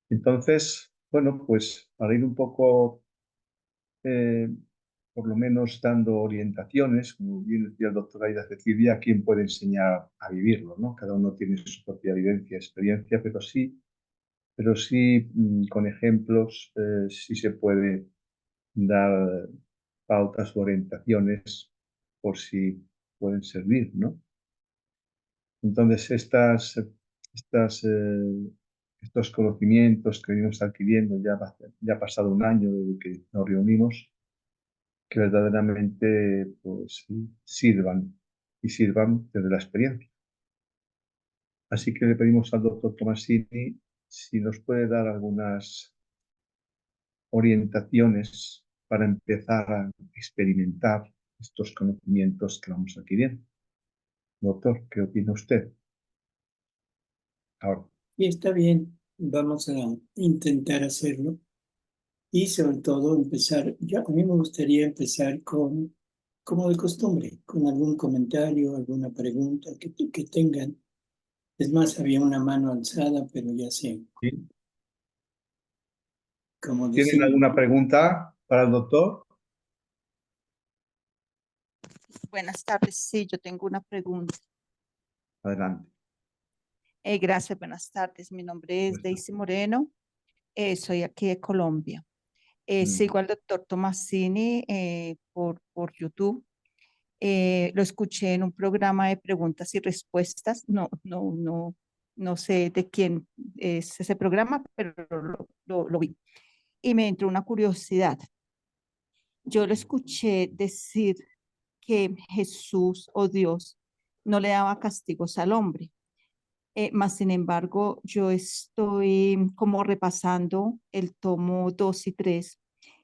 Entonces, bueno, pues para ir un poco, eh, por lo menos dando orientaciones, como bien decía el doctor Aida Cecilia, quién puede enseñar a vivirlo, ¿no? Cada uno tiene su propia vivencia, experiencia, pero sí con ejemplos, sí se puede dar pautas o orientaciones por si pueden servir, ¿no? Entonces, estos conocimientos que venimos adquiriendo, ya ha pasado un año desde que nos reunimos, que verdaderamente pues, sirvan y sirvan desde la experiencia. Así que le pedimos al doctor Tomasini si nos puede dar algunas orientaciones para empezar a experimentar estos conocimientos que vamos adquiriendo. Doctor, ¿qué opina usted? Ahora. Y está bien, vamos a intentar hacerlo y sobre todo empezar, a mí me gustaría empezar como de costumbre, con algún comentario, alguna pregunta que tengan. Es más, había una mano alzada, pero ya sé, ¿Sí? como ¿Tienen decimos. alguna pregunta para el doctor? Buenas tardes, sí, yo tengo una pregunta. Adelante. Gracias, buenas tardes. Mi nombre es Daisy Moreno, soy aquí de Colombia. Sigo al doctor Tomasini por YouTube. Lo escuché en un programa de preguntas y respuestas. No sé de quién es ese programa, pero lo vi. Y me entró una curiosidad. Yo lo escuché decir que Jesús o Dios no le daba castigos al hombre. Más sin embargo, yo estoy como repasando el tomo 2 y 3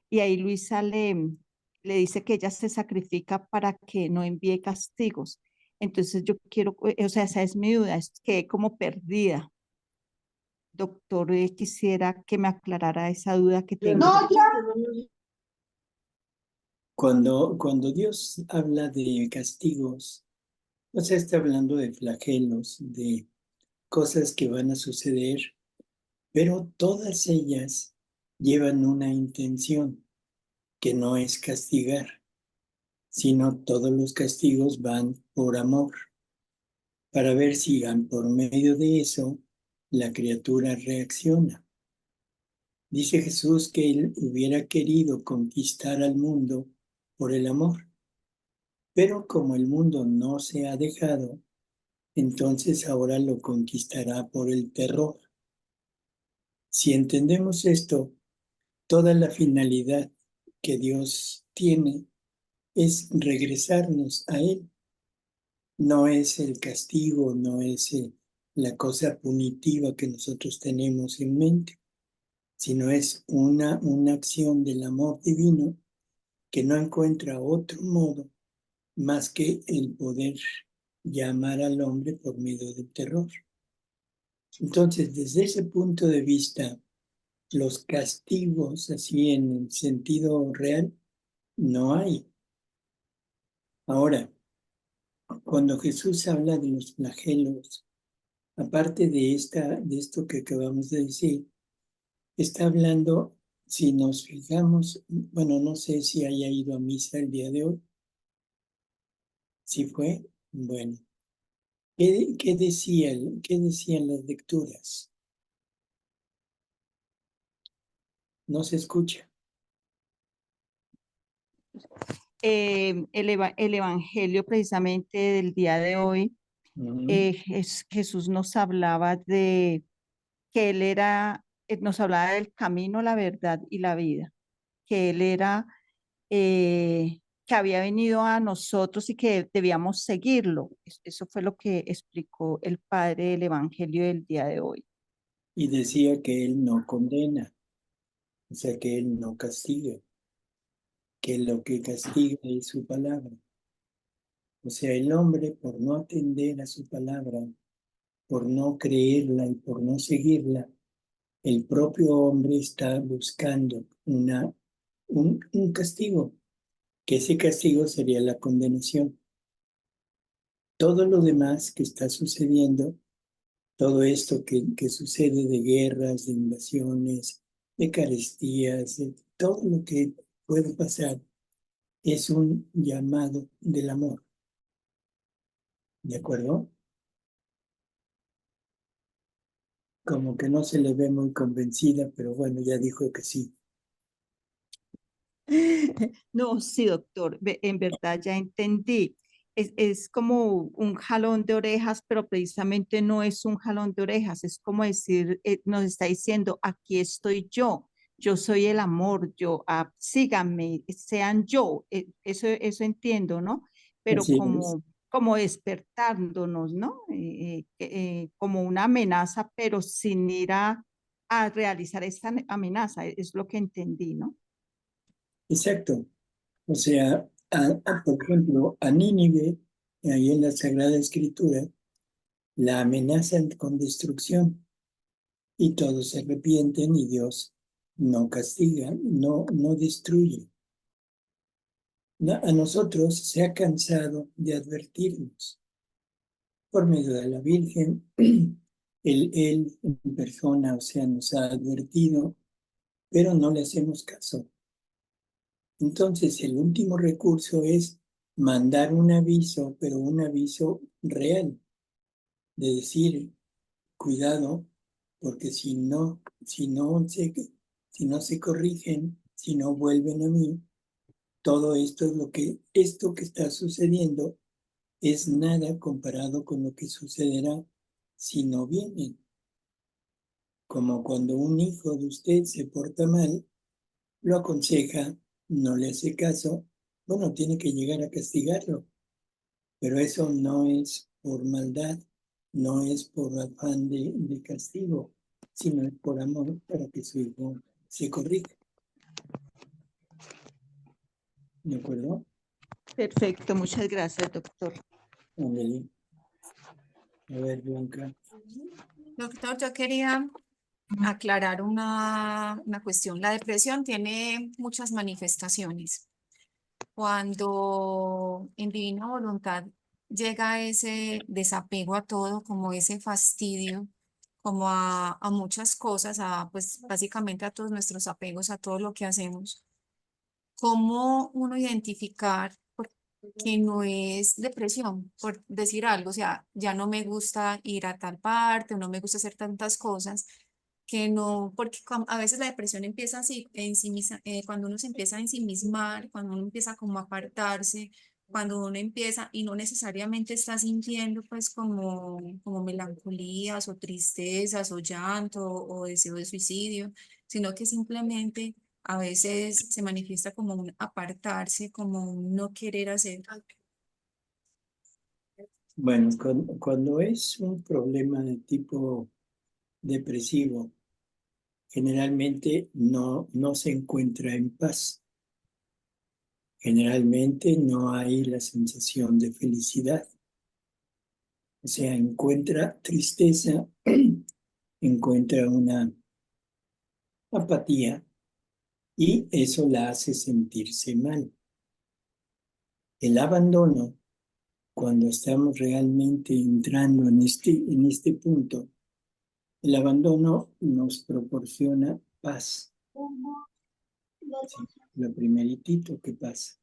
y ahí Luisa le dice que ella se sacrifica para que no envíe castigos. Entonces yo quiero, o sea, esa es mi duda, es que como perdida. Doctor, quisiera que me aclarara esa duda que tengo. No, ya. Cuando Dios habla de castigos, o sea, está hablando de flagelos, de cosas que van a suceder, pero todas ellas llevan una intención, que no es castigar, sino todos los castigos van por amor, para ver si por medio de eso la criatura reacciona. Dice Jesús que él hubiera querido conquistar al mundo por el amor, pero como el mundo no se ha dejado, entonces ahora lo conquistará por el terror. Si entendemos esto, toda la finalidad que Dios tiene es regresarnos a Él. No es el castigo, no es la cosa punitiva que nosotros tenemos en mente, sino es una acción del amor divino que no encuentra otro modo más que el poder llamar al hombre por medio del terror. Entonces, desde ese punto de vista, los castigos, así en el sentido real, no hay. Ahora, cuando Jesús habla de los flagelos, aparte de esto que acabamos de decir, está hablando, si nos fijamos, bueno, no sé si haya ido a misa el día de hoy. ¿Sí fue? Bueno. ¿Qué decían las lecturas? No se escucha. El Evangelio precisamente del día de hoy, Jesús nos hablaba de que Él era, nos hablaba del camino, la verdad y la vida, que Él era, que había venido a nosotros y que debíamos seguirlo. Eso fue lo que explicó el Padre del Evangelio del día de hoy. Y decía que Él no condena, o sea, que Él no castiga, que lo que castiga es su palabra. O sea, el hombre, por no atender a su palabra, por no creerla y por no seguirla, el propio hombre está buscando un castigo, que ese castigo sería la condenación. Todo lo demás que está sucediendo todo esto que sucede de guerras, de invasiones, de carestías, de todo lo que puede pasar, es un llamado del amor. ¿De acuerdo? Como que no se le ve muy convencida, pero bueno, ya dijo que sí. No, sí, doctor, en verdad ya entendí. Es como un jalón de orejas, pero precisamente no es un jalón de orejas, es como decir, nos está diciendo, aquí estoy yo soy el amor, síganme, sean yo, eso entiendo, ¿no? Pero Así es. como despertándonos, ¿no? Como una amenaza, pero sin ir a realizar esa amenaza, es lo que entendí, ¿no? Exacto. O sea, por ejemplo, a Nínive, ahí en la Sagrada Escritura, la amenazan con destrucción y todos se arrepienten y Dios no castiga, no destruye. A nosotros se ha cansado de advertirnos por medio de la Virgen. Él en persona, o sea, nos ha advertido, pero no le hacemos caso. Entonces, el último recurso es mandar un aviso, pero un aviso real, de decir, cuidado, porque si no se corrigen, si no vuelven a mí, todo esto que está sucediendo es nada comparado con lo que sucederá si no vienen. Como cuando un hijo de usted se porta mal, lo aconseja, no le hace caso, bueno, tiene que llegar a castigarlo, pero eso no es por maldad, no es por afán de castigo, sino es por amor para que su hijo se corrija. ¿De acuerdo? Perfecto, muchas gracias, doctor. Ándale. A ver, Blanca. Doctor, yo quería aclarar una cuestión. La depresión tiene muchas manifestaciones. Cuando en divina voluntad llega ese desapego a todo, como ese fastidio, como a muchas cosas, pues básicamente a todos nuestros apegos, a todo lo que hacemos, ¿cómo uno identificar que no es depresión, por decir algo? O sea, ya no me gusta ir a tal parte, o no me gusta hacer tantas cosas, que no, porque a veces la depresión empieza así, cuando uno se empieza a ensimismar, cuando uno empieza como a apartarse, cuando uno empieza y no necesariamente está sintiendo pues como melancolías o tristezas o llanto o deseo de suicidio, sino que simplemente a veces se manifiesta como un apartarse, como un no querer hacer. Bueno, cuando es un problema de tipo depresivo, generalmente no se encuentra en paz. Generalmente no hay la sensación de felicidad. O sea, encuentra tristeza, encuentra una apatía y eso la hace sentirse mal. El abandono, cuando estamos realmente entrando en este punto, el abandono nos proporciona paz. Sí, lo primeritito que pasa.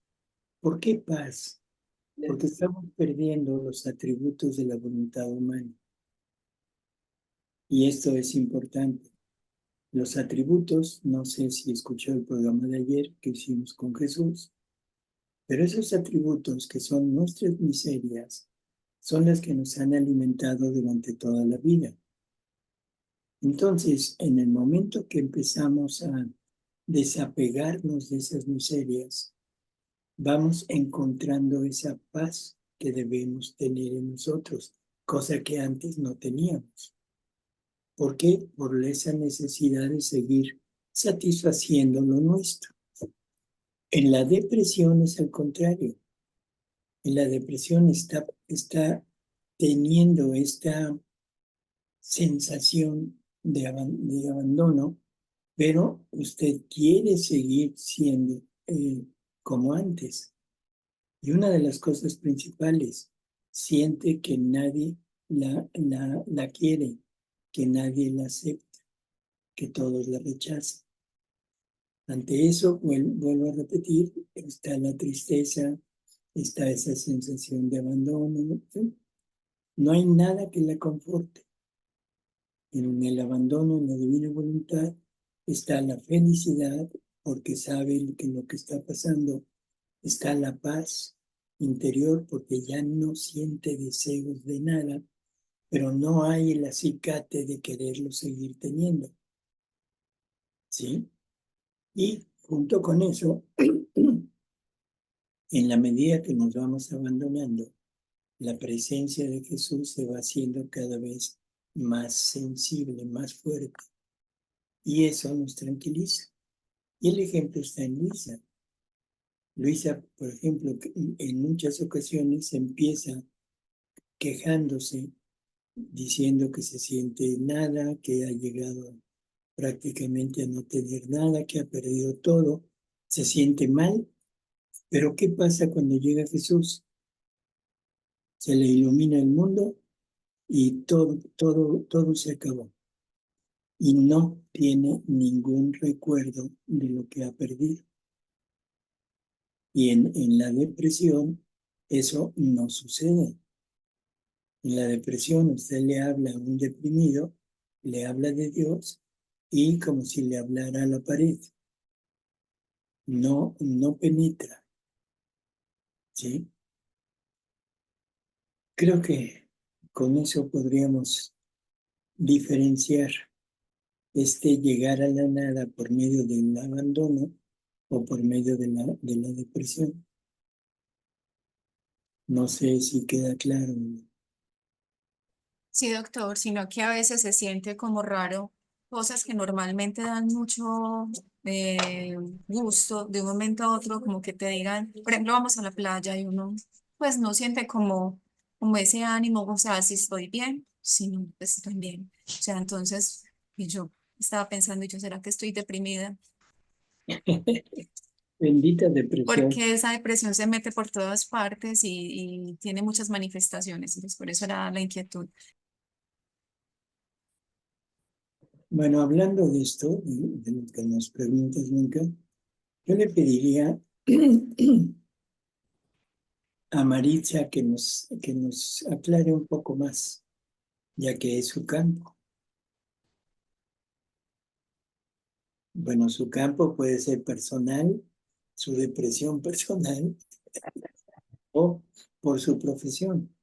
¿Por qué paz? Porque estamos perdiendo los atributos de la voluntad humana. Y esto es importante. Los atributos, no sé si escuchó el programa de ayer que hicimos con Jesús, pero esos atributos que son nuestras miserias son las que nos han alimentado durante toda la vida. Entonces, en el momento que empezamos a desapegarnos de esas miserias, vamos encontrando esa paz que debemos tener en nosotros, cosa que antes no teníamos. ¿Por qué? Por esa necesidad de seguir satisfaciendo lo nuestro. En la depresión es al contrario. En la depresión está teniendo esta sensación de abandono, pero usted quiere seguir siendo como antes. Y una de las cosas principales, siente que nadie la quiere, que nadie la acepta, que todos la rechazan. Ante eso, vuelvo a repetir, está la tristeza, está esa sensación de abandono. ¿Sí? No hay nada que la conforte. En el abandono, en la divina voluntad, está la felicidad, porque sabe que lo que está pasando, está la paz interior, porque ya no siente deseos de nada, pero no hay el acicate de quererlo seguir teniendo. ¿Sí? Y junto con eso, en la medida que nos vamos abandonando, la presencia de Jesús se va haciendo cada vez más sensible, más fuerte. Y eso nos tranquiliza. Y el ejemplo está en Luisa. Luisa, por ejemplo, en muchas ocasiones empieza quejándose, diciendo que se siente nada, que ha llegado prácticamente a no tener nada, que ha perdido todo, se siente mal. Pero ¿qué pasa cuando llega Jesús? Se le ilumina el mundo y todo se acabó. Y no tiene ningún recuerdo de lo que ha perdido. Y en la depresión eso no sucede. En la depresión usted le habla a un deprimido, le habla de Dios y como si le hablara a la pared. No penetra. ¿Sí? Creo que con eso podríamos diferenciar llegar a la nada por medio del abandono o por medio de la depresión. No sé si queda claro. Sí, doctor, sino que a veces se siente como raro cosas que normalmente dan mucho gusto de un momento a otro, como que te digan, por ejemplo, vamos a la playa y uno pues no siente como ese ánimo, o sea, si estoy bien, si no, pues estoy bien. O sea, entonces, y yo estaba pensando, y yo, ¿será que estoy deprimida? Bendita depresión. Porque esa depresión se mete por todas partes y tiene muchas manifestaciones, entonces por eso era la inquietud. Bueno, hablando de esto, de lo que nos preguntas, nunca, yo le pediría a Maritza que nos aclare un poco más, ya que es su campo. Bueno, su campo puede ser personal, su depresión personal, o por su profesión.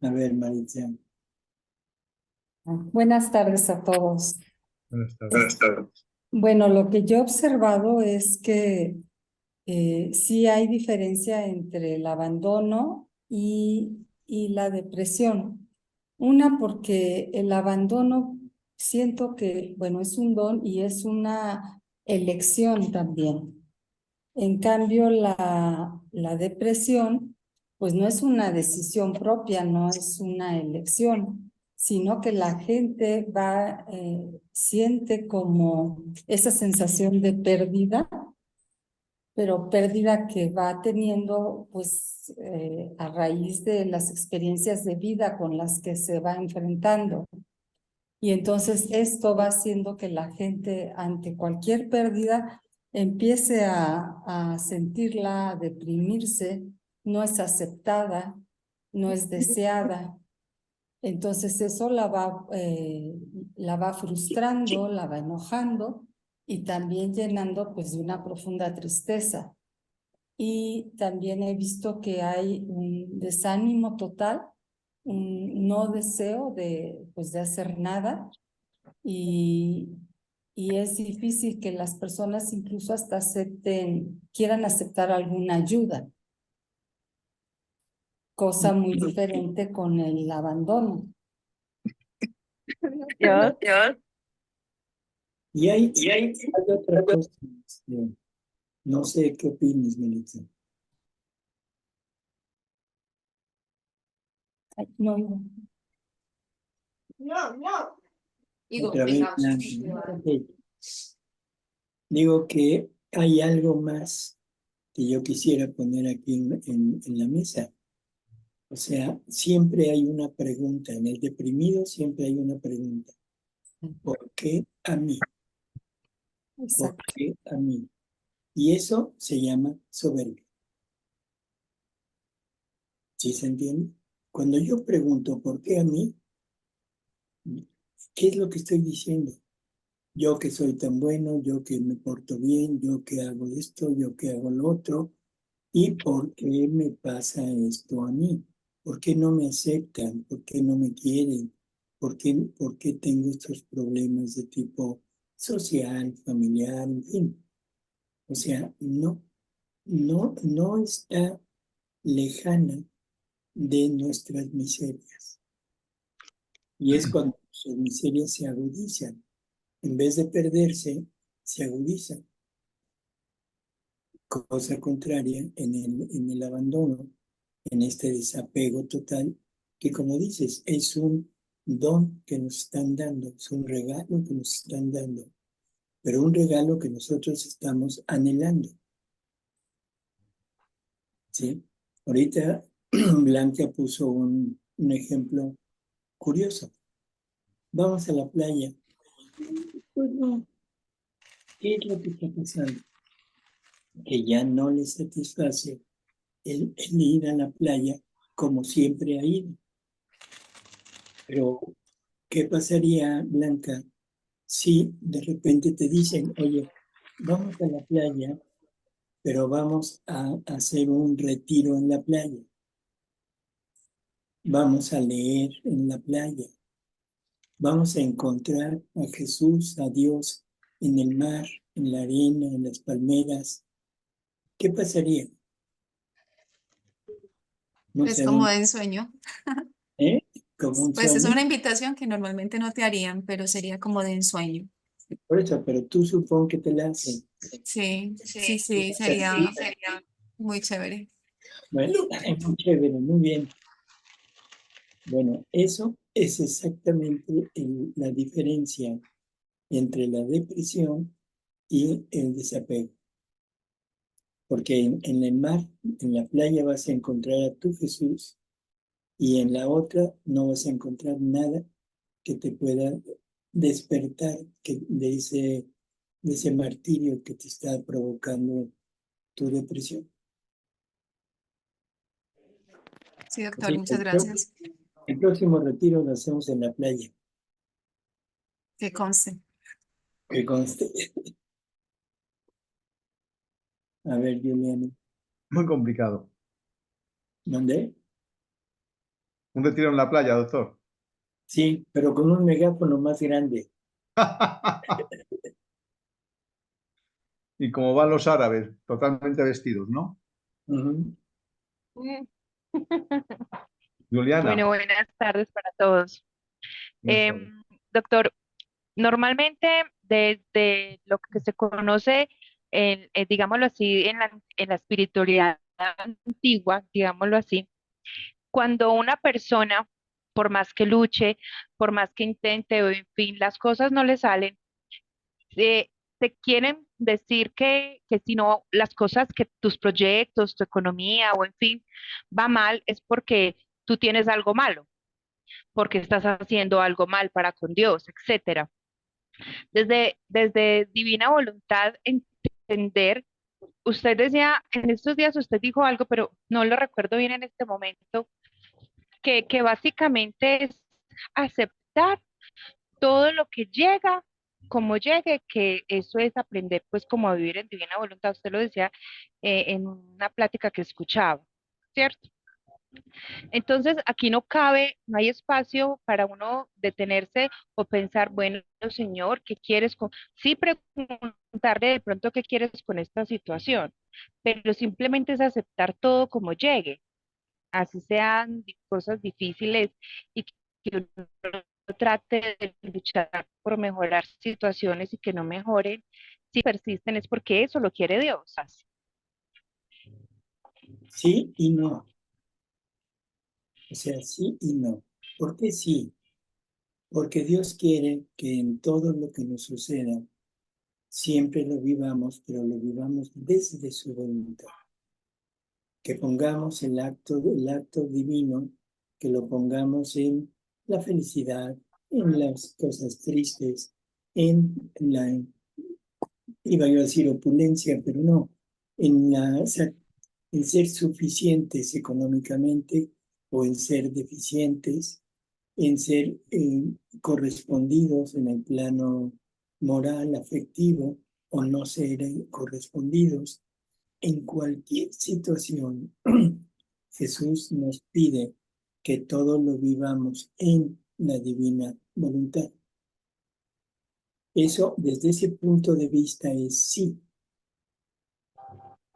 A ver, Maritza. Buenas tardes a todos. Buenas tardes. Buenas tardes. Bueno, lo que yo he observado es que sí hay diferencia entre el abandono y la depresión. Una, porque el abandono siento que, bueno, es un don y es una elección también. En cambio, la depresión, pues no es una decisión propia, no es una elección, sino que la gente siente como esa sensación de pérdida, pero pérdida que va teniendo pues a raíz de las experiencias de vida con las que se va enfrentando. Y entonces esto va haciendo que la gente ante cualquier pérdida empiece a sentirla, a deprimirse, no es aceptada, no es deseada. Entonces eso la va frustrando, la va enojando y también llenando pues de una profunda tristeza. Y también he visto que hay un desánimo total, un no deseo de hacer nada y es difícil que las personas incluso hasta quieran aceptar alguna ayuda, cosa muy diferente con el abandono. Y hay otra cosa. No sé qué opinas, Melissa. Ay, no. Digo, Otra vez, Nancy. Ok. Digo que hay algo más que yo quisiera poner aquí en la mesa. O sea, siempre hay una pregunta. En el deprimido siempre hay una pregunta. ¿Por qué a mí? ¿Por Exacto. qué a mí? Y eso se llama soberbia. ¿Sí se entiende? Cuando yo pregunto ¿por qué a mí? ¿Qué es lo que estoy diciendo? Yo que soy tan bueno, yo que me porto bien, yo que hago esto, yo que hago lo otro. ¿Y por qué me pasa esto a mí? ¿Por qué no me aceptan? ¿Por qué no me quieren? ¿Por qué tengo estos problemas de tipo social, familiar, en fin? O sea, no está lejana de nuestras miserias. Y es cuando sus miserias se agudizan. En vez de perderse, se agudizan. Cosa contraria en el abandono, en este desapego total, que como dices, es un don que nos están dando, es un regalo que nos están dando, pero un regalo que nosotros estamos anhelando. ¿Sí? Ahorita Blanca puso un ejemplo curioso. Vamos a la playa. Pues no, ¿qué es lo que está pasando? Que ya no le satisface el ir a la playa como siempre ha ido. Pero, ¿qué pasaría, Blanca, si de repente te dicen, oye, vamos a la playa, pero vamos a hacer un retiro en la playa? Vamos a leer en la playa. Vamos a encontrar a Jesús, a Dios, en el mar, en la arena, en las palmeras. ¿Qué pasaría? No Es sé, como de ensueño. ¿eh? Como un Pues es sueño. una invitación que normalmente no te harían, pero sería como de ensueño. Por eso, pero tú supongo que te la hacen. Sí, sí, sí, sería muy chévere. Bueno, muy chévere, muy bien. Bueno, eso es exactamente la diferencia entre la depresión y el desapego. Porque en el mar, en la playa vas a encontrar a tu Jesús y en la otra no vas a encontrar nada que te pueda despertar de ese martirio que te está provocando tu depresión. Sí, doctor, Así, muchas gracias. el próximo retiro lo hacemos en la playa, Que conste. que conste. A ver, Juliana, Muy complicado. ¿mandé? Un retiro en la playa, doctor. Sí, pero con un megáfono más grande. Y como van los árabes, totalmente vestidos, ¿no? Ujú. Mm. Juliana. Bueno, buenas tardes para todos. Buenas tardes. Doctor, normalmente desde lo que se conoce, digámoslo así, en la espiritualidad antigua, digámoslo así, cuando una persona, por más que luche, por más que intente, o en fin, las cosas no le salen, te quieren decir que si no, las cosas que tus proyectos, tu economía o en fin, va mal, es porque tú tienes algo malo, porque estás haciendo algo mal para con Dios, etcétera. Desde divina voluntad, entender, usted decía, en estos días usted dijo algo, pero no lo recuerdo bien en este momento, que básicamente es aceptar todo lo que llega, como llegue, que eso es aprender pues como a vivir en divina voluntad. Usted lo decía en una plática que escuchaba, ¿cierto? Entonces, aquí no cabe, no hay espacio para uno detenerse o pensar, bueno, señor, ¿qué quieres con...? Sí, preguntarle de pronto qué quieres con esta situación, pero simplemente es aceptar todo como llegue, así sean cosas difíciles y que uno trate de luchar por mejorar situaciones y que no mejoren. Si persisten es porque eso lo quiere Dios. Sí y no. O sea, sí y no. ¿Por qué sí? Porque Dios quiere que en todo lo que nos suceda, siempre lo vivamos, pero lo vivamos desde su voluntad. que pongamos el acto divino, que lo pongamos en la felicidad, en las cosas tristes, en la, iba yo a decir opulencia, pero no, o sea, en ser suficientes económicamente o en ser deficientes, en ser correspondidos en el plano moral, afectivo, o no ser correspondidos. En cualquier situación, Jesús nos pide que todo lo vivamos en la divina voluntad. Eso, desde ese punto de vista, es sí.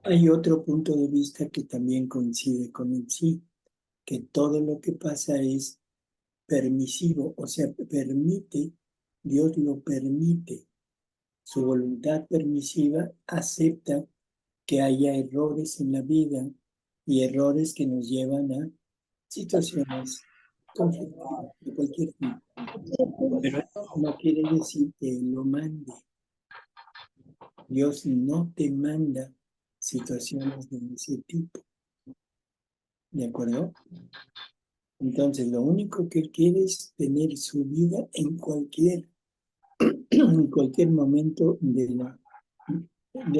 Hay otro punto de vista que también coincide con el sí, que todo lo que pasa es permisivo, o sea, permite, Dios lo permite. Su voluntad permisiva acepta que haya errores en la vida y errores que nos llevan a situaciones conflictivas de cualquier tipo. Pero eso no quiere decir que lo mande. Dios no te manda situaciones de ese tipo. ¿De acuerdo? Entonces, lo único que Él quiere es tener su vida en cualquier momento de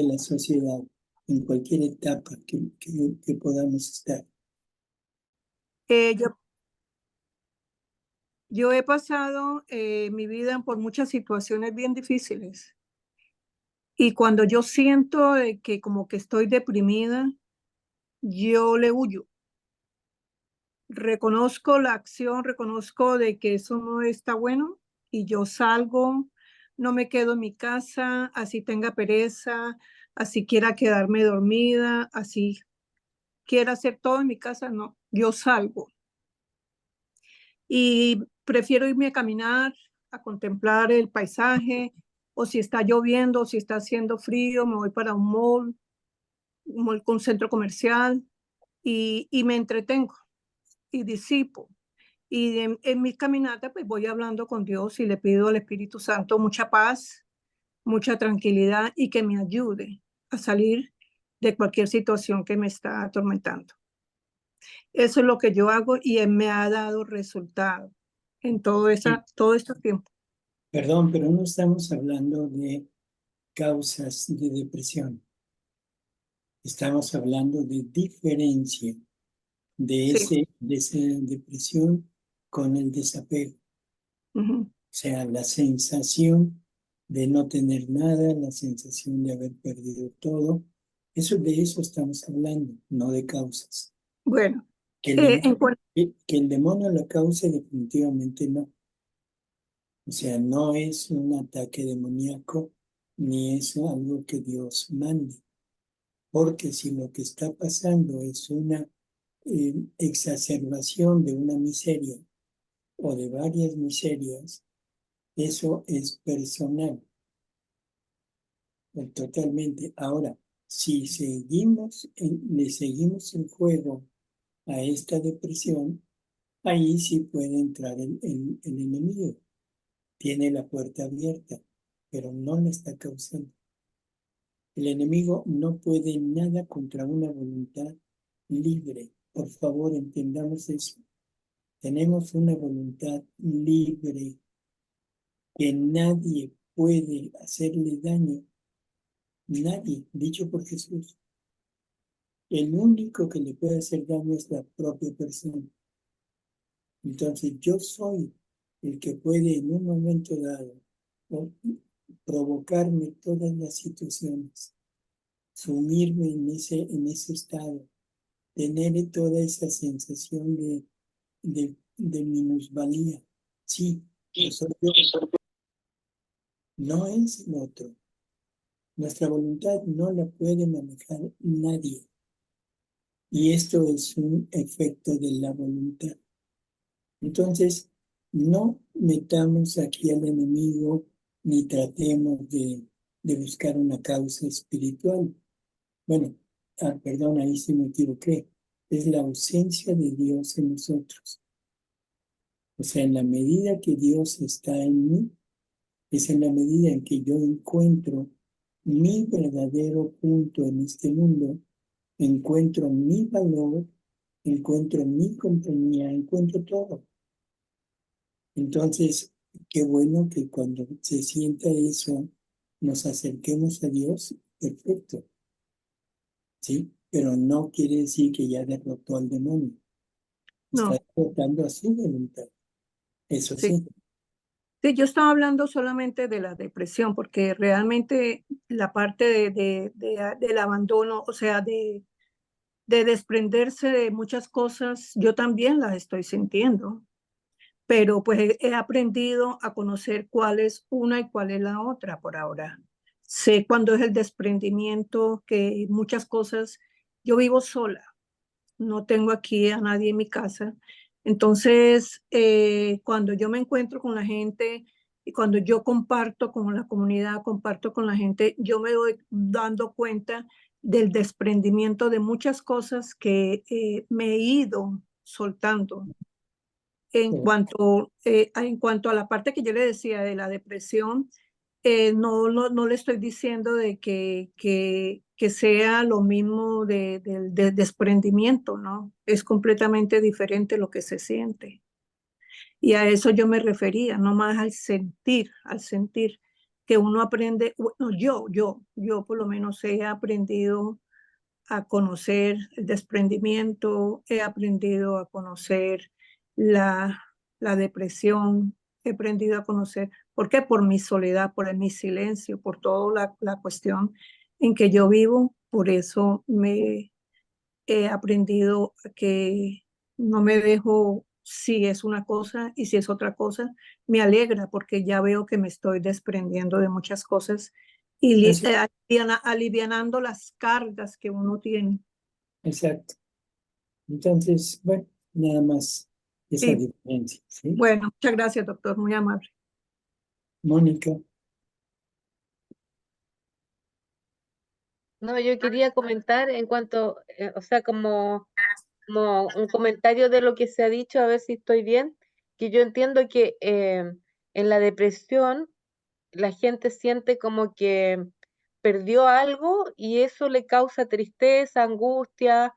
la sociedad, en cualquier etapa que podamos estar. Yo he pasado mi vida por muchas situaciones bien difíciles. Y cuando yo siento que como que estoy deprimida, yo le huyo. Reconozco la acción, reconozco de que eso no está bueno y yo salgo, no me quedo en mi casa, así tenga pereza, así quiera quedarme dormida, así quiera hacer todo en mi casa, no, yo salgo. Y prefiero irme a caminar, a contemplar el paisaje, o si está lloviendo, o si está haciendo frío, me voy para un mall con un centro comercial y me entretengo y disipo. Y en mi caminata pues voy hablando con Dios y le pido al Espíritu Santo mucha paz, mucha tranquilidad y que me ayude a salir de cualquier situación que me está atormentando. Eso es lo que yo hago y Él me ha dado resultado en todo este tiempo. Perdón, pero no estamos hablando de causas de depresión. Estamos hablando de diferencia de esa depresión con el desapego. O sea, la sensación de no tener nada, la sensación de haber perdido todo. De eso estamos hablando, no de causas. Bueno, Que el demonio la cause definitivamente no. O sea, no es un ataque demoníaco, ni es algo que Dios mande. Porque si lo que está pasando es una exacerbación de una miseria o de varias miserias, eso es personal. Totalmente. Ahora, si le seguimos el juego a esta depresión, ahí sí puede entrar el enemigo. Tiene la puerta abierta, pero no la está causando. El enemigo no puede nada contra una voluntad libre. Por favor, entendamos eso. Tenemos una voluntad libre que nadie puede hacerle daño. Nadie, dicho por Jesús. El único que le puede hacer daño es la propia persona. Entonces yo soy el que puede en un momento dado provocarme todas las situaciones, sumirme en ese estado, tener toda esa sensación de minusvalía. Sí, yo soy yo. No es el otro. Nuestra voluntad no la puede manejar nadie. Y esto es un efecto de la voluntad. Entonces, no metamos aquí al enemigo ni tratemos de buscar una causa espiritual. Bueno, perdón, ahí sí me equivoqué. Es la ausencia de Dios en nosotros. O sea, en la medida que Dios está en mí, es en la medida en que yo encuentro mi verdadero punto en este mundo, encuentro mi valor, encuentro mi compañía, encuentro todo. Entonces, qué bueno que cuando se sienta eso, nos acerquemos a Dios, perfecto, ¿sí? Pero no quiere decir que ya derrotó al demonio. No, Está derrotando a su voluntad. Eso sí. sí. Sí, yo estaba hablando solamente de la depresión, porque realmente la parte del abandono, o sea, de desprenderse de muchas cosas, yo también las estoy sintiendo, pero pues he aprendido a conocer cuál es una y cuál es la otra por ahora. Sé cuándo es el desprendimiento, que muchas cosas, yo vivo sola, no tengo aquí a nadie en mi casa. Entonces, cuando yo me encuentro con la gente y cuando yo comparto con la comunidad, comparto con la gente, yo me doy dando cuenta del desprendimiento de muchas cosas que me he ido soltando. En cuanto a la parte que yo le decía de la depresión, no le estoy diciendo de que sea lo mismo del desprendimiento, ¿no? Es completamente diferente lo que se siente. Y a eso yo me refería, no más al sentir que uno aprende, bueno, yo por lo menos he aprendido a conocer el desprendimiento, he aprendido a conocer la, la depresión, he aprendido a conocer, ¿por qué? Por mi soledad, por mi silencio, por toda la cuestión en que yo vivo, por eso me he aprendido que no me dejo si es una cosa y si es otra cosa, me alegra porque ya veo que me estoy desprendiendo de muchas cosas y Eso, alivianando las cargas que uno tiene. exacto. Entonces, bueno, nada más esa Sí, diferencia, ¿sí? bueno, muchas gracias, doctor, muy amable. Mónica, No, yo quería comentar en cuanto, o sea, como un comentario de lo que se ha dicho, a ver si estoy bien, que yo entiendo que en la depresión la gente siente como que perdió algo y eso le causa tristeza, angustia,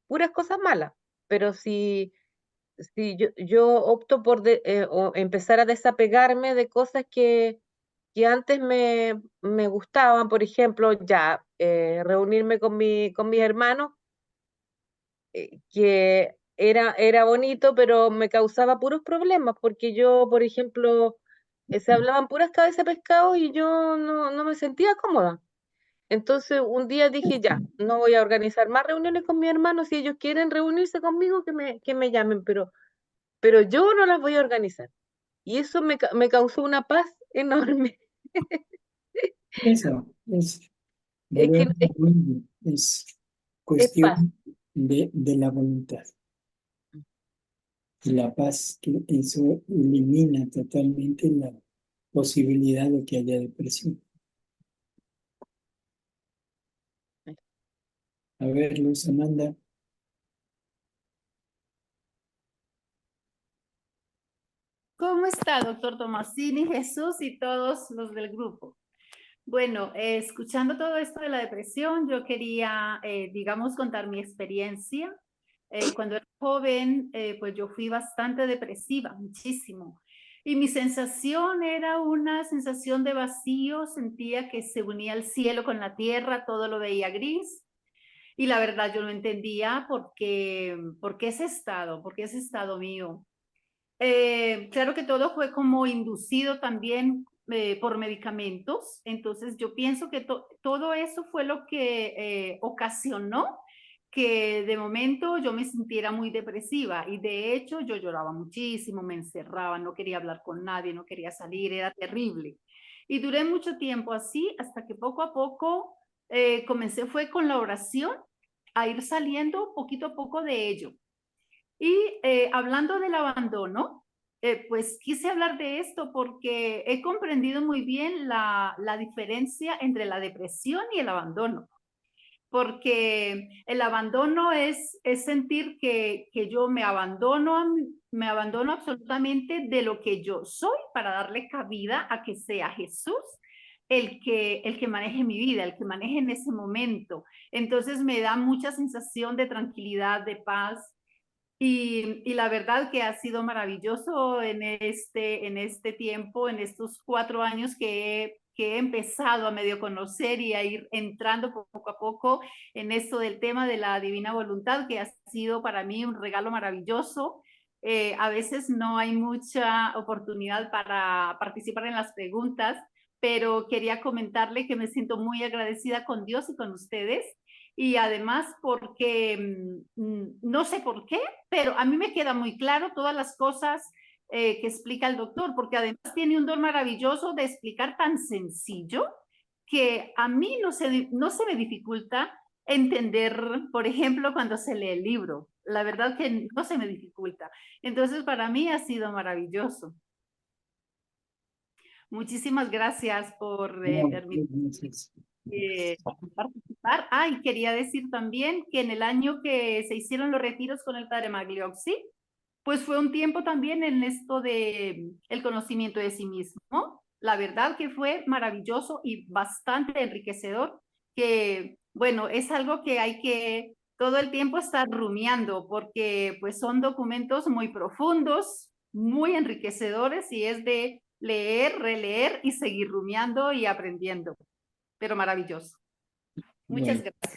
puras cosas malas. Pero si yo opto por o empezar a desapegarme de cosas que antes me gustaban, por ejemplo, ya reunirme con mis hermanos, que era bonito, pero me causaba puros problemas, porque yo, por ejemplo, se hablaban puras cabezas de pescado y yo no me sentía cómoda. Entonces un día dije, ya, no voy a organizar más reuniones con mis hermanos, si ellos quieren reunirse conmigo, que me llamen, pero yo no las voy a organizar. Y eso me causó una paz enorme. eso es, Es que volvemos a lo mismo, es es paz. cuestión de la voluntad. Y la paz, que eso elimina totalmente la posibilidad de que haya depresión. A ver, Luz Amanda. ¿Cómo está, doctor Tomasini, Jesús y todos los del grupo? Bueno, escuchando todo esto de la depresión, yo quería, digamos, contar mi experiencia. Cuando era joven, pues yo fui bastante depresiva, muchísimo. Y mi sensación era una sensación de vacío, sentía que se unía el cielo con la tierra, todo lo veía gris. Y la verdad yo no entendía por qué por qué ese estado mío. Claro que todo fue como inducido también por medicamentos, entonces yo pienso que todo eso fue lo que ocasionó que de momento yo me sintiera muy depresiva y de hecho yo lloraba muchísimo, me encerraba, no quería hablar con nadie, no quería salir, era terrible. Y duré mucho tiempo así hasta que poco a poco comencé fue con la oración a ir saliendo poquito a poco de ello. Y hablando del abandono, pues quise hablar de esto porque he comprendido muy bien la diferencia entre la depresión y el abandono. Porque el abandono es sentir que yo me abandono absolutamente de lo que yo soy para darle cabida a que sea Jesús el que maneje mi vida, el que maneje en ese momento. Entonces me da mucha sensación de tranquilidad, de paz. Y la verdad que ha sido maravilloso en este tiempo, en estos 4 años que he empezado a medio conocer y a ir entrando poco a poco en esto del tema de la divina voluntad, que ha sido para mí un regalo maravilloso. A veces no hay mucha oportunidad para participar en las preguntas, pero quería comentarle que me siento muy agradecida con Dios y con ustedes. Y además porque no sé por qué, pero a mí me queda muy claro todas las cosas que explica el doctor, porque además tiene un don maravilloso de explicar tan sencillo que a mí no se me dificulta entender, por ejemplo, cuando se lee el libro. La verdad que no se me dificulta. Entonces, para mí ha sido maravilloso. Muchísimas gracias por permitirme participar. Y quería decir también que en el año que se hicieron los retiros con el padre Maglioxi, pues fue un tiempo también en esto de el conocimiento de sí mismo. La verdad que fue maravilloso y bastante enriquecedor, que bueno, es algo que hay que todo el tiempo estar rumiando, porque pues son documentos muy profundos, muy enriquecedores, y es de leer, releer y seguir rumiando y aprendiendo, pero maravilloso. Muchas gracias.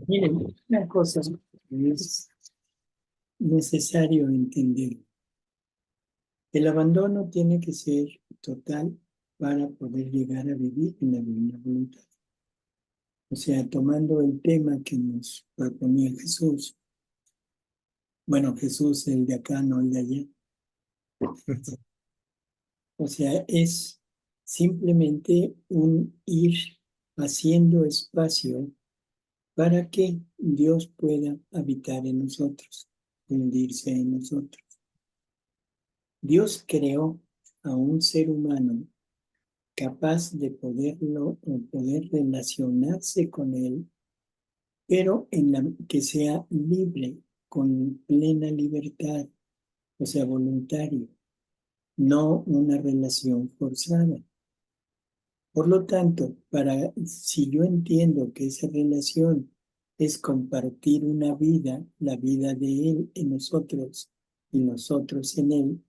Miren, una cosa es necesario entender. El abandono tiene que ser total para poder llegar a vivir en la divina voluntad. O sea, tomando el tema que nos proponía Jesús. Bueno, Jesús, el de acá, no el de allá. O sea, es simplemente un ir haciendo espacio para que Dios pueda habitar en nosotros, hundirse en nosotros. Dios creó a un ser humano capaz de poder relacionarse con él, pero que sea libre, con plena libertad, o sea, voluntario, no una relación forzada. Por lo tanto, si yo entiendo que esa relación es compartir una vida, la vida de Él en nosotros y nosotros en Él,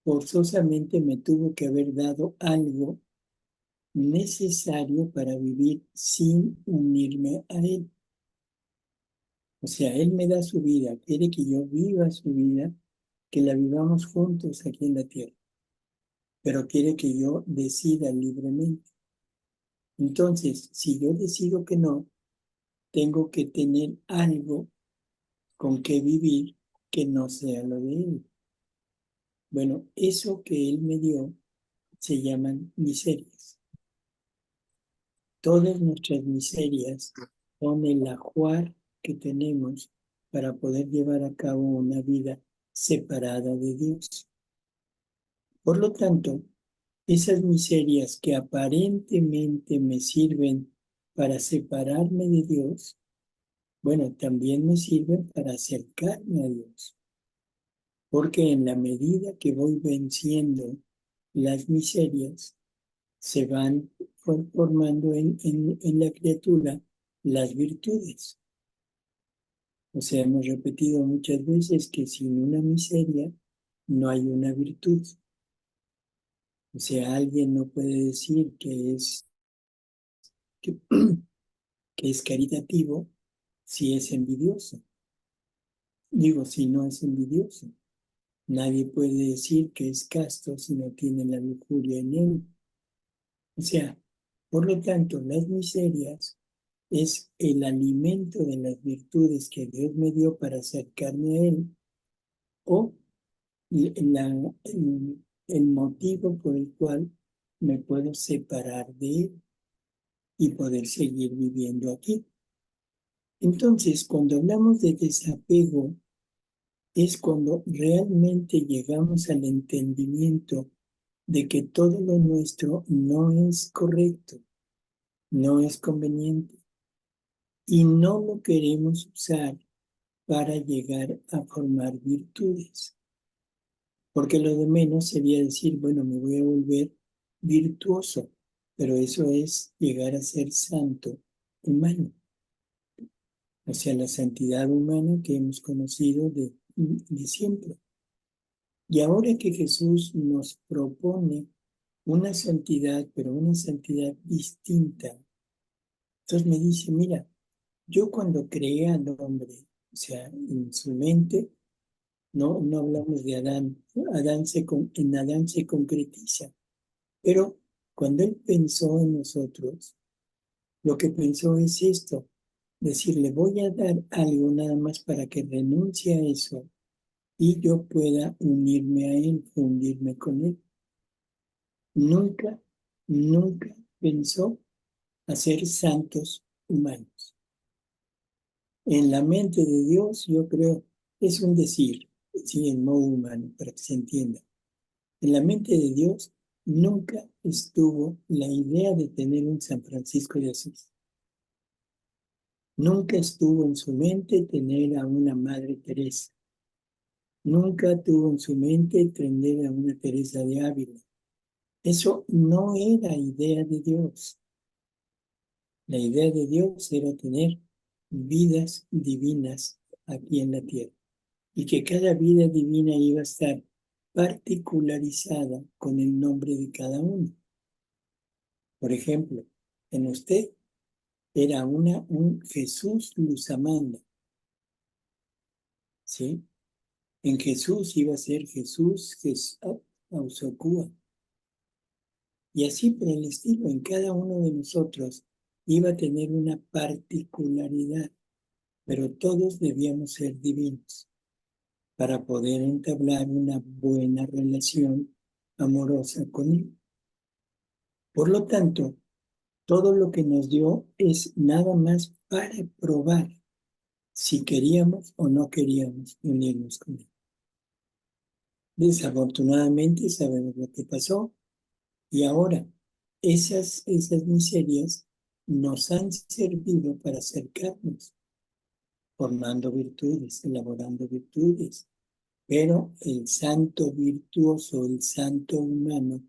forzosamente me tuvo que haber dado algo necesario para vivir sin unirme a Él. O sea, Él me da su vida, quiere que yo viva su vida, que la vivamos juntos aquí en la tierra, pero quiere que yo decida libremente. Entonces, si yo decido que no, tengo que tener algo con que vivir que no sea lo de Él. Bueno, eso que Él me dio se llaman miserias. Todas nuestras miserias son el ajuar que tenemos para poder llevar a cabo una vida separada de Dios. Por lo tanto, esas miserias que aparentemente me sirven para separarme de Dios, bueno, también me sirven para acercarme a Dios. Porque en la medida que voy venciendo las miserias, se van formando en la criatura las virtudes. O sea, hemos repetido muchas veces que sin una miseria no hay una virtud. O sea, alguien no puede decir que es caritativo si es envidioso. Digo, si no es envidioso. Nadie puede decir que es casto si no tiene la lujuria en él. O sea, por lo tanto, las miserias es el alimento de las virtudes que Dios me dio para acercarme a Él, o el motivo por el cual me puedo separar de Él y poder seguir viviendo aquí. Entonces, cuando hablamos de desapego, es cuando realmente llegamos al entendimiento de que todo lo nuestro no es correcto, no es conveniente, y no lo queremos usar para llegar a formar virtudes. Porque lo de menos sería decir, bueno, me voy a volver virtuoso, pero eso es llegar a ser santo humano. O sea, la santidad humana que hemos conocido de siempre. Y ahora que Jesús nos propone una santidad, pero una santidad distinta, entonces me dice, mira, yo cuando creé al hombre, o sea, en su mente, no hablamos de Adán, en Adán se concretiza, pero cuando él pensó en nosotros, lo que pensó es esto, decirle, voy a dar algo nada más para que renuncie a eso y yo pueda unirme a él, fundirme con él. Nunca pensó hacer santos humanos. En la mente de Dios, yo creo, es un decir, sí, en modo humano, para que se entienda. En la mente de Dios nunca estuvo la idea de tener un San Francisco de Asís. Nunca estuvo en su mente tener a una Madre Teresa. Nunca tuvo en su mente tener a una Teresa de Ávila. Eso no era idea de Dios. La idea de Dios era tener vidas divinas aquí en la tierra y que cada vida divina iba a estar particularizada con el nombre de cada uno. Por ejemplo, en usted era un Jesús Luz Amanda, ¿sí? En Jesús iba a ser Jesús Ausocúa. Y así por el estilo, en cada uno de nosotros iba a tener una particularidad, pero todos debíamos ser divinos para poder entablar una buena relación amorosa con Él. Por lo tanto, todo lo que nos dio es nada más para probar si queríamos o no queríamos unirnos con Él. Desafortunadamente sabemos lo que pasó y ahora esas miserias nos han servido para acercarnos, formando virtudes, elaborando virtudes. Pero el santo virtuoso, el santo humano,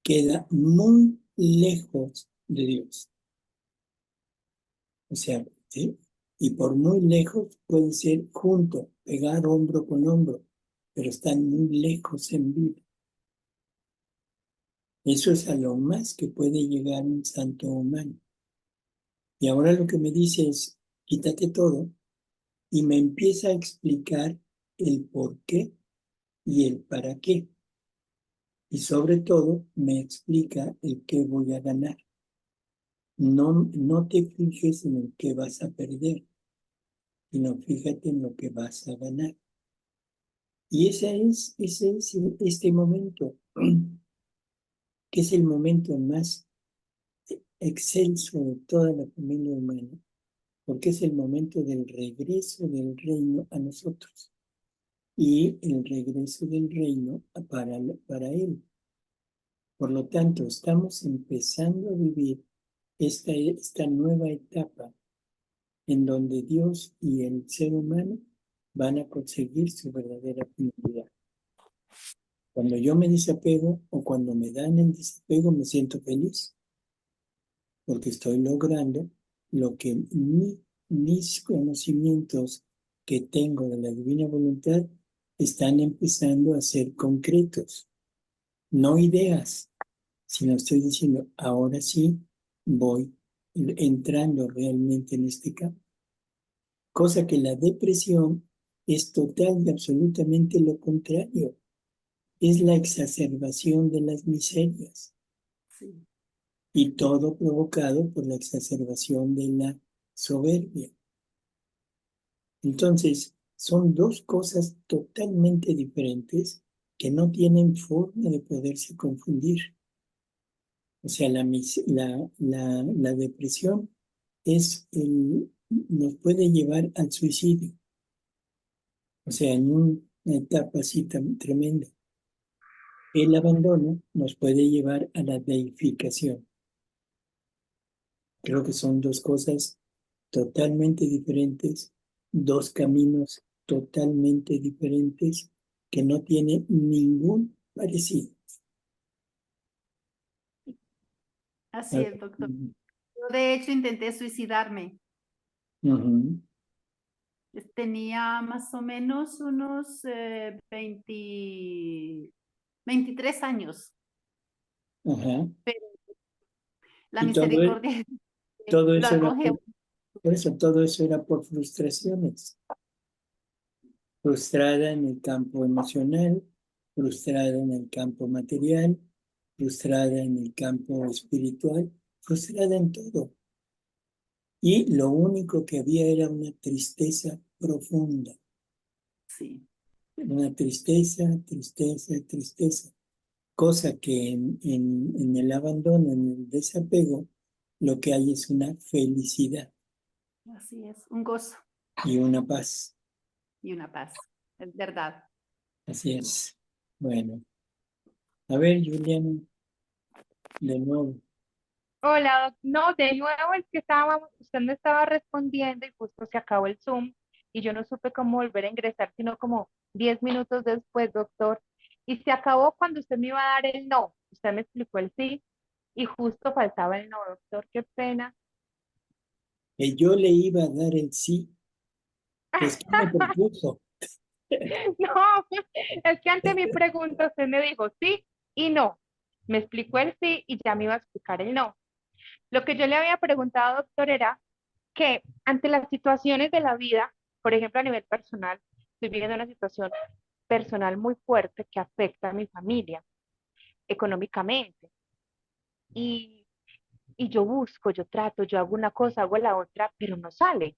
queda muy lejos de Dios. O sea, ¿sí? Y por muy lejos puede ser junto, pegar hombro con hombro, pero están muy lejos en vida. Eso es a lo más que puede llegar un santo humano. Y ahora lo que me dice es, quítate todo, y me empieza a explicar el por qué y el para qué. Y sobre todo me explica el qué voy a ganar. No te fijes en el que vas a perder, sino fíjate en lo que vas a ganar. Y ese es este momento, que es el momento más excelso de toda la familia humana, porque es el momento del regreso del reino a nosotros y el regreso del reino para Él. Por lo tanto, estamos empezando a vivir esta nueva etapa en donde Dios y el ser humano van a conseguir su verdadera finalidad. Cuando yo me desapego o cuando me dan el desapego, me siento feliz, porque estoy logrando lo que mis conocimientos que tengo de la divina voluntad están empezando a ser concretos, no ideas, sino estoy diciendo, ahora sí voy entrando realmente en este campo. Cosa que la depresión es total y absolutamente lo contrario. Es la exacerbación de las miserias. Y todo provocado por la exacerbación de la soberbia. Entonces, son dos cosas totalmente diferentes que no tienen forma de poderse confundir. O sea, la depresión nos puede llevar al suicidio. O sea, en una etapa así tan tremenda. El abandono nos puede llevar a la deificación. Creo que son dos cosas totalmente diferentes, dos caminos totalmente diferentes que no tienen ningún parecido. Así es, doctor. Yo de hecho intenté suicidarme. Ujú. Tenía más o menos unos 23 años. Ajá. Pero la Y misericordia todo lo eso era acoge. por eso, todo eso era por frustraciones. Frustrada en el campo emocional, frustrada en el campo material, frustrada en el campo espiritual, frustrada en todo. Y lo único que había era una tristeza profunda. Sí, Una tristeza, tristeza, tristeza. Cosa que en el abandono, en el desapego, lo que hay es una felicidad así es. Un gozo y una paz. y una paz. Es verdad. Así es. Bueno, a ver, Juliana, de nuevo. Hola, no, de nuevo es que usted me estaba respondiendo y justo se acabó el Zoom y yo no supe cómo volver a ingresar, sino como 10 minutos después, doctor. Y se acabó cuando usted me iba a dar el no. Usted me explicó el sí y justo faltaba el no, doctor, qué pena. Que yo le iba a dar el sí, pues ¿qué me propuso? No, es que ante mi pregunta usted me dijo sí y no. Me explicó el sí y ya me iba a explicar el no. Lo que yo le había preguntado, doctor, era que ante las situaciones de la vida, por ejemplo, a nivel personal, estoy viviendo una situación personal muy fuerte que afecta a mi familia económicamente. Y, y yo busco, yo trato, yo hago una cosa, hago la otra, pero no sale.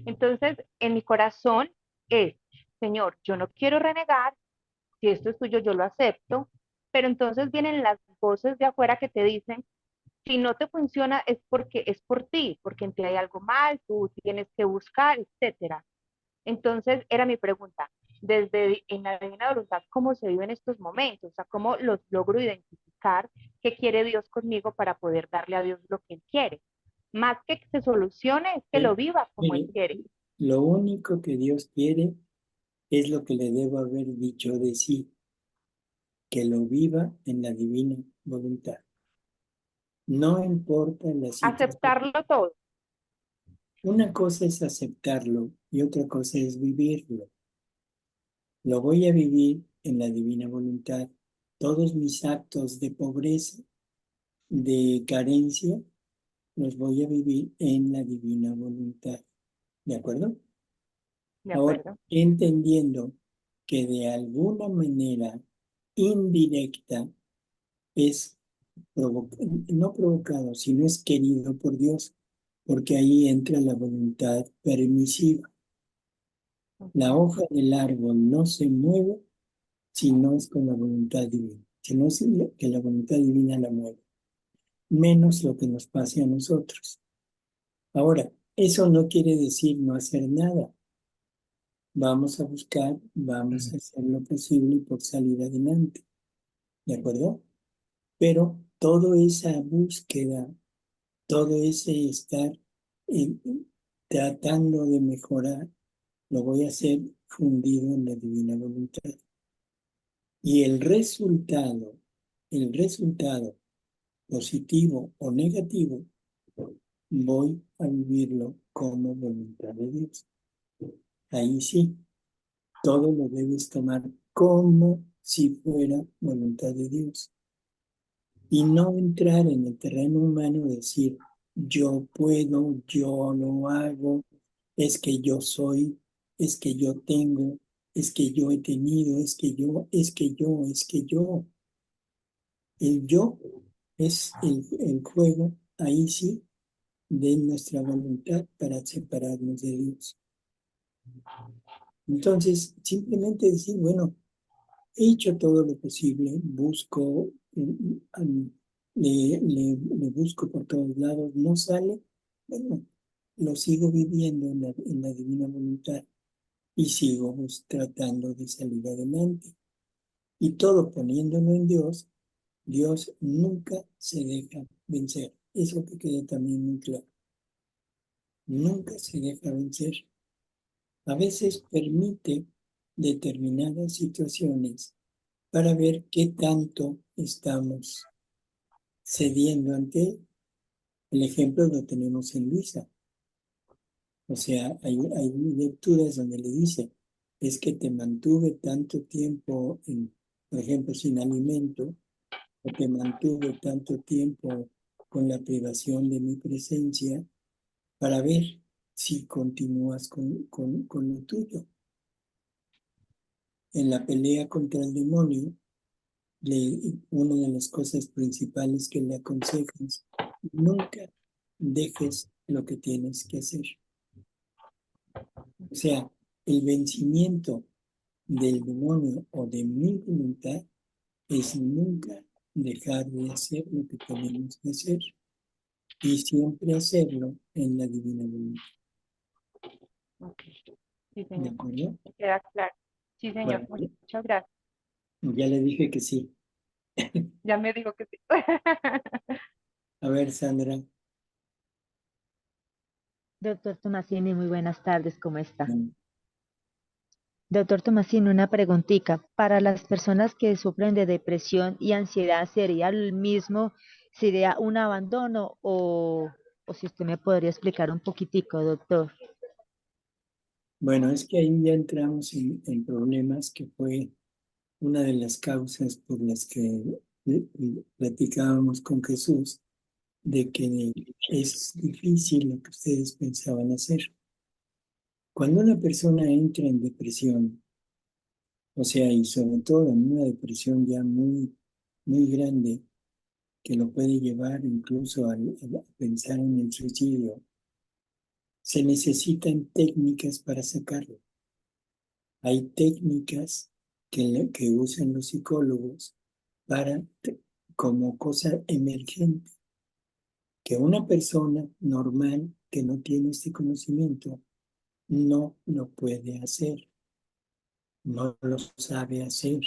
Entonces, en mi corazón es, Señor, yo no quiero renegar, si esto es tuyo, yo lo acepto, pero entonces vienen las voces de afuera que te dicen, si no te funciona es porque es por ti, porque en ti hay algo mal, tú tienes que buscar, etcétera. Entonces, era mi pregunta, desde en la divina voluntad, ¿cómo se vive en estos momentos? O sea, ¿cómo los logro identificar qué quiere Dios conmigo para poder darle a Dios lo que Él quiere? Más que se solucione, es que lo viva como Él Mire, quiere. lo único que Dios quiere es lo que le debo haber dicho de sí, que lo viva en la divina voluntad. No importa la situación. Aceptarlo todo. Una cosa es aceptarlo y otra cosa es vivirlo. Lo voy a vivir en la divina voluntad. Todos mis actos de pobreza, de carencia, los voy a vivir en la divina voluntad. ¿De acuerdo? De Ahora, acuerdo. entendiendo que de alguna manera indirecta es no provocado, sino es querido por Dios, porque ahí entra la voluntad permisiva. La hoja del árbol no se mueve si no es con la voluntad divina, si no es que la voluntad divina la mueve, menos lo que nos pase a nosotros. Ahora, eso no quiere decir no hacer nada. Vamos a buscar, vamos a hacer lo posible por salir adelante, ¿de acuerdo? Pero toda esa búsqueda, todo ese estar eh, tratando de mejorar, lo voy a hacer fundido en la divina voluntad. Y el resultado, positivo o negativo, voy a vivirlo como voluntad de Dios. Ahí sí, todo lo debes tomar como si fuera voluntad de Dios. Y no entrar en el terreno humano, decir, yo puedo, yo lo hago, es que yo soy, es que yo tengo, es que yo he tenido, es que yo, es que yo, es que yo. El yo es el juego, ahí sí, de nuestra voluntad para separarnos de Dios. Entonces, simplemente decir, bueno, he hecho todo lo posible, busco, le busco por todos lados, no sale, bueno, lo sigo viviendo en la divina voluntad y sigo tratando de salir adelante. Y todo poniéndolo en Dios, Dios nunca se deja vencer. Eso que quede también muy claro. Nunca se deja vencer. A veces permite determinadas situaciones para ver qué tanto estamos cediendo ante él El ejemplo lo tenemos en Luisa. O sea, hay lecturas donde le dice, es que te mantuve tanto tiempo, por ejemplo, sin alimento, o te mantuve tanto tiempo con la privación de mi presencia para ver si continúas con lo tuyo. En la pelea contra el demonio, una de las cosas principales que le aconsejo es nunca dejes lo que tienes que hacer. O sea, el vencimiento del demonio o de mi voluntad es nunca dejar de hacer lo que tenemos que hacer y siempre hacerlo en la divina voluntad. Ok. Sí, ¿De señor. acuerdo? Me queda claro. Sí, señor. Bueno, Muchas gracias. ya le dije que sí. Ya me dijo que sí. A ver, Sandra. Doctor Tomasini, muy buenas tardes, ¿cómo está? mm, Doctor Tomasini, una preguntita. Para las personas que sufren de depresión y ansiedad, ¿sería el mismo, sería un abandono o si usted me podría explicar un poquitico, doctor? Bueno, es que ahí ya entramos en problemas que fue una de las causas por las que platicábamos con Jesús, de que es difícil lo que ustedes pensaban hacer. Cuando una persona entra en depresión, o sea, y sobre todo en una depresión ya muy, muy grande, que lo puede llevar incluso a pensar en el suicidio, se necesitan técnicas para sacarlo. Hay técnicas que usan los psicólogos para, como cosa emergente, que una persona normal que no tiene este conocimiento no lo puede hacer, no lo sabe hacer.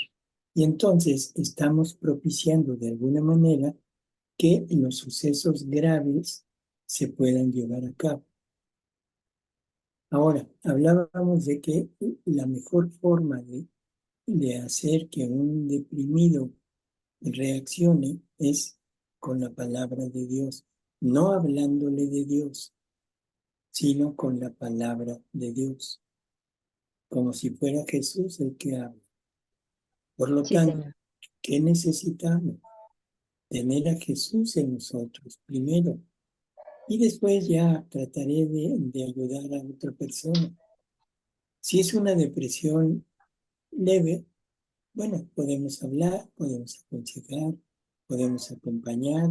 Y entonces estamos propiciando de alguna manera que los sucesos graves se puedan llevar a cabo. Ahora, hablábamos de que la mejor forma de hacer que un deprimido reaccione es con la palabra de Dios, no hablándole de Dios, sino con la palabra de Dios, como si fuera Jesús el que habla. Por lo Sí, tanto, señor. ¿qué necesitamos? Tener a Jesús en nosotros primero, y después ya trataré de ayudar a otra persona. Si es una depresión leve, bueno, podemos hablar, podemos aconsejar, podemos acompañar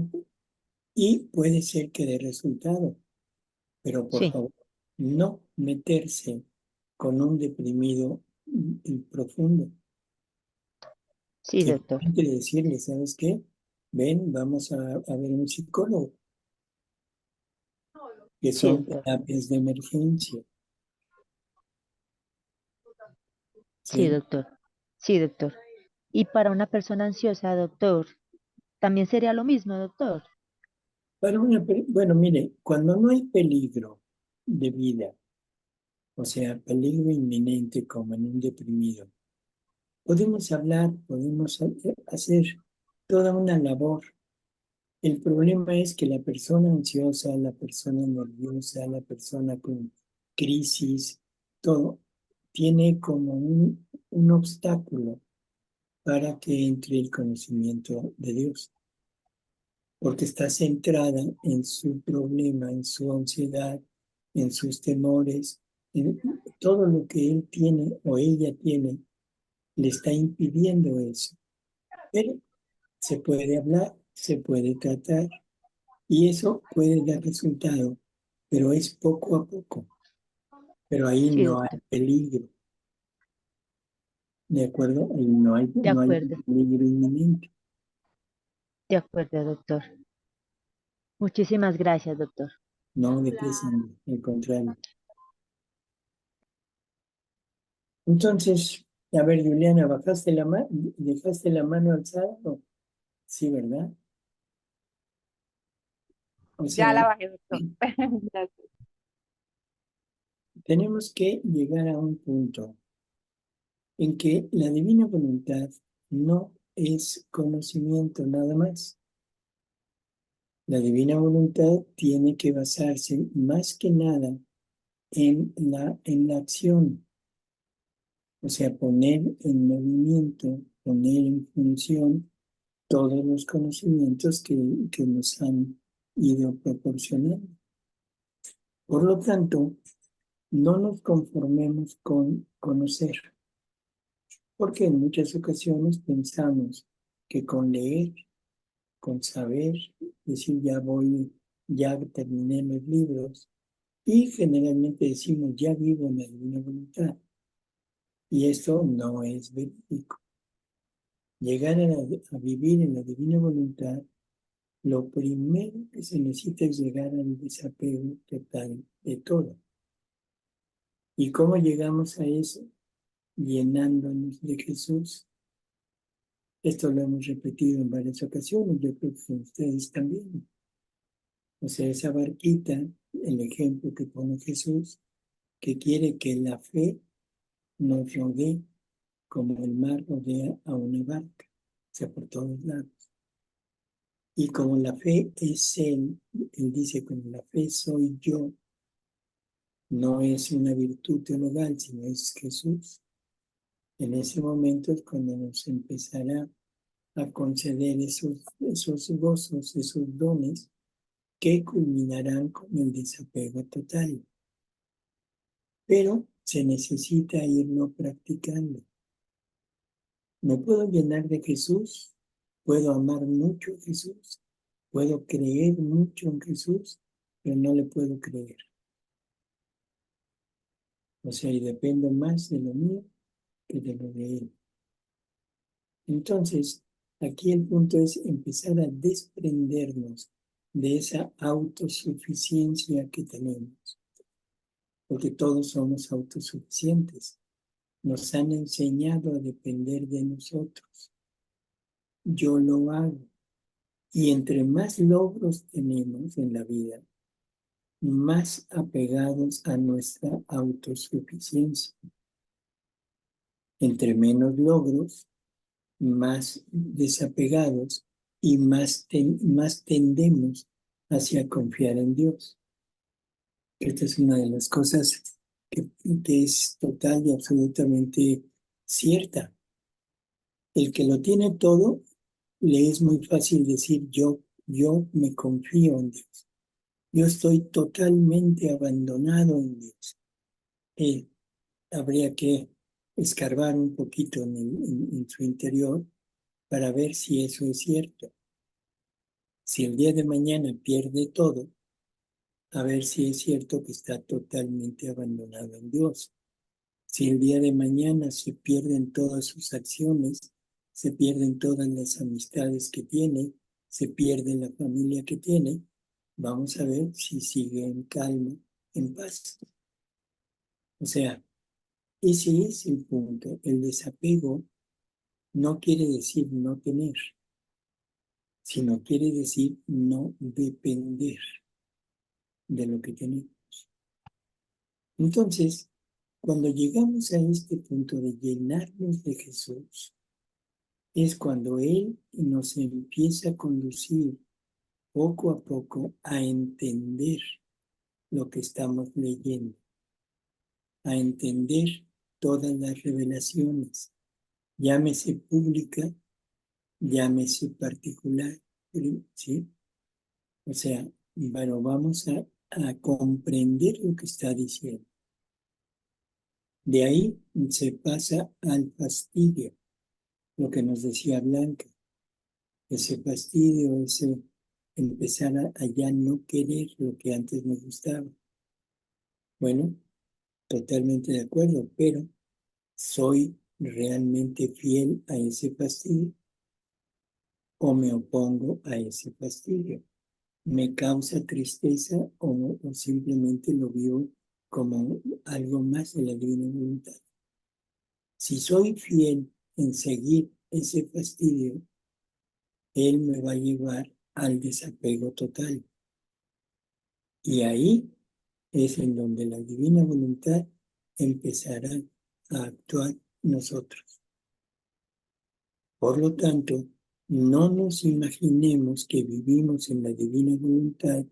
y puede ser que dé resultado, pero por Sí, favor, no meterse con un deprimido profundo. sí, doctor. Simplemente decirle, ¿sabes qué? Ven, vamos a ver un psicólogo, que Sí, son doctor. terapias de emergencia. Sí, ¿Sí? doctor. Sí, doctor. Y para una persona ansiosa, doctor, ¿también sería lo mismo, doctor? Bueno, mire, cuando no hay peligro de vida, o sea, peligro inminente como en un deprimido, podemos hablar, podemos hacer toda una labor. El problema es que la persona ansiosa, la persona nerviosa, la persona con crisis, todo, tiene como un obstáculo para que entre el conocimiento de Dios, porque está centrada en su problema, en su ansiedad, en sus temores, en todo lo que él tiene o ella tiene, le está impidiendo eso. Pero se puede hablar, se puede tratar y eso puede dar resultado, pero es poco a poco. Pero ahí Sí, no hay doctor. peligro, ¿de acuerdo? Ahí no hay De acuerdo, peligro inminente. de acuerdo, doctor. Muchísimas gracias, doctor. No, de qué, Sandra, al contrario. Entonces, a ver, Juliana, ¿dejaste la mano alzada? No. Sí, ¿verdad? O Ya sea, la bajé, doctor. Gracias. tenemos que llegar a un punto en que la divina voluntad no es conocimiento nada más. La divina voluntad tiene que basarse más que nada en la acción, o sea, poner en movimiento, poner en función todos los conocimientos que nos han ido proporcionando. Por lo tanto, no nos conformemos con conocer, porque en muchas ocasiones pensamos que con leer, con saber, decir ya terminé los libros, y generalmente decimos ya vivo en la divina voluntad. Y esto no es verídico. Llegar a vivir en la divina voluntad, lo primero que se necesita es llegar al desapego total de todo. ¿Y cómo llegamos a eso? Llenándonos de Jesús. Esto lo hemos repetido en varias ocasiones, yo creo que ustedes también. O sea, esa barquita, el ejemplo que pone Jesús, que quiere que la fe nos rodee como el mar rodea a una barca, o sea, por todos lados. Y como la fe es Él dice, como la fe soy yo, no es una virtud teologal, sino es Jesús. En ese momento es cuando nos empezará a conceder esos gozos, esos dones que culminarán con el desapego total. Pero se necesita irlo practicando. Me puedo llenar de Jesús, puedo amar mucho a Jesús, puedo creer mucho en Jesús, pero no le puedo creer. O sea, y dependo más de lo mío que de lo de Él. Entonces, aquí el punto es empezar a desprendernos de esa autosuficiencia que tenemos. Porque todos somos autosuficientes. Nos han enseñado a depender de nosotros. Yo lo hago. Y entre más logros tenemos en la vida, más apegados a nuestra autosuficiencia. Entre menos logros, más desapegados y más tendemos hacia confiar en Dios. Esta es una de las cosas que es total y absolutamente cierta. El que lo tiene todo, le es muy fácil decir yo me confío en Dios. Yo estoy totalmente abandonado en Dios. Habría que escarbar un poquito en su interior para ver si eso es cierto. Si el día de mañana pierde todo, a ver si es cierto que está totalmente abandonado en Dios. Si el día de mañana se pierden todas sus acciones, se pierden todas las amistades que tiene, se pierde la familia que tiene, vamos a ver si sigue en calma, en paz. O sea, ese es el punto. El desapego no quiere decir no tener, sino quiere decir no depender de lo que tenemos. Entonces, cuando llegamos a este punto de llenarnos de Jesús, es cuando Él nos empieza a conducir poco a poco a entender lo que estamos leyendo, a entender todas las revelaciones, llámese pública, llámese particular, ¿sí? O sea, bueno, vamos a comprender lo que está diciendo. De ahí se pasa al fastidio, lo que nos decía Blanca. Ese fastidio, ese empezar a ya no querer lo que antes me gustaba. Bueno, totalmente de acuerdo, pero ¿soy realmente fiel a ese fastidio? ¿O me opongo a ese fastidio? ¿Me causa tristeza o simplemente lo vivo como algo más de la divina voluntad? Si soy fiel en seguir ese fastidio, Él me va a llevar al desapego total. Y ahí es en donde la divina voluntad empezará a actuar nosotros. Por lo tanto, No nos imaginemos que vivimos en la divina voluntad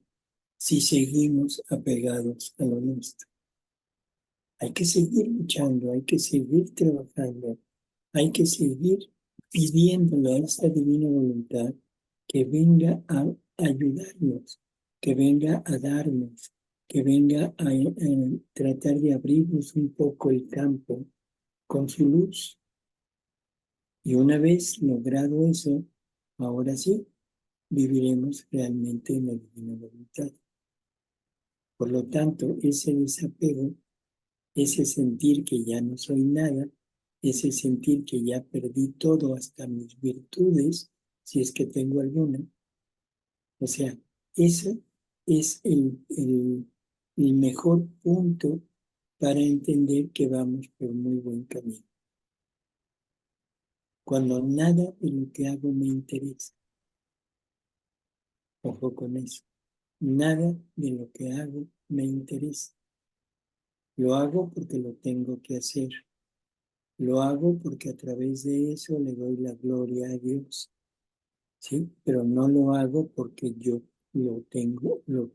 si seguimos apegados a lo nuestro. Hay que seguir luchando, hay que seguir trabajando, hay que seguir pidiéndole a esta divina voluntad que venga a ayudarnos, que venga a darnos, que venga a tratar de abrirnos un poco el campo con su luz. Y una vez logrado eso, ahora sí, viviremos realmente en la divina voluntad. Por lo tanto, ese desapego, ese sentir que ya no soy nada, ese sentir que ya perdí todo, hasta mis virtudes, si es que tengo alguna. O sea, ese es el mejor punto para entender que vamos por muy buen camino. Cuando nada de lo que hago me interesa. Ojo con eso. Nada de lo que hago me interesa. Lo hago porque lo tengo que hacer. Lo hago porque a través de eso le doy la gloria a Dios. ¿Sí? Pero no lo hago porque yo lo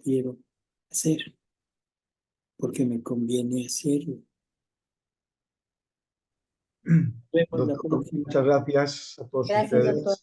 quiero hacer. Porque me conviene hacerlo. Vemos la Doctor, próxima. muchas gracias a todos Gracias, ustedes. doctor.